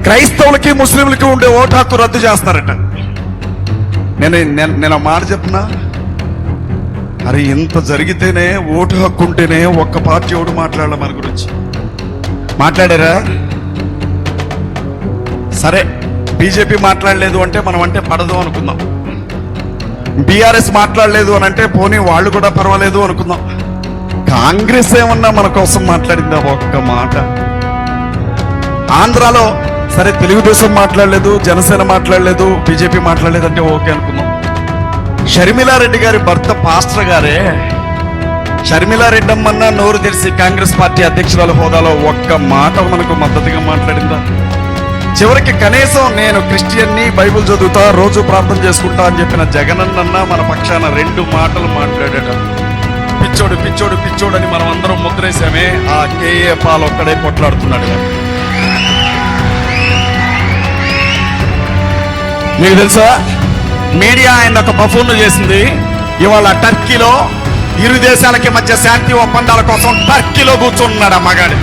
క్రైస్తవులకి ముస్లింలకి ఉండే ఓటు హక్కు రద్దు చేస్తారట. నేను ఆ మాట చెప్తున్నా, అరే ఇంత జరిగితేనే ఓటు హక్కు ఉంటేనే ఒక్క పార్టీ ఎవడు మాట్లాడాలి మన గురించి? మాట్లాడారా? సరే, బీజేపీ మాట్లాడలేదు అంటే మనం అంటే పడదు అనుకుందాం, బీఆర్ఎస్ మాట్లాడలేదు అని అంటే పోనీ వాళ్ళు కూడా పర్వాలేదు అనుకుందాం. కాంగ్రెస్ ఏమన్నా మన కోసం మాట్లాడిందా ఒక్క మాట? ఆంధ్రాలో సరే తెలుగుదేశం మాట్లాడలేదు, జనసేన మాట్లాడలేదు, బీజేపీ మాట్లాడలేదు అంటే ఓకే అనుకుందాం. షర్మిలారెడ్డి గారి భర్త పాస్టర్ గారే, షర్మిలారెడ్డి అమ్మన్నా నోరు తెరిచి కాంగ్రెస్ పార్టీ అధ్యక్షురాల హోదాలో ఒక్క మాట మనకు మద్దతుగా మాట్లాడిందా? చివరికి కనీసం నేను క్రిస్టియన్ని, బైబిల్ చదువుతా, రోజు ప్రార్థన చేసుకుంటా అని చెప్పిన జగనన్న మన పక్షాన 2 మాటలు మాట్లాడాడు. పిచ్చోడు పిచ్చోడు పిచ్చోడు అని మనం అందరం ముద్రేసామే, ఆ కేఏ పాల్ ఒక్కడే కొట్లాడుతున్నాడు. మీకు తెలుసా, మీడియా ఆయన ఒక బఫూన్ చేసింది. ఇవాళ టర్కీలో 2 దేశాలకి మధ్య శాంతి ఒప్పందాల కోసం టర్కీలో కూర్చున్నాడు ఆ మగాడు.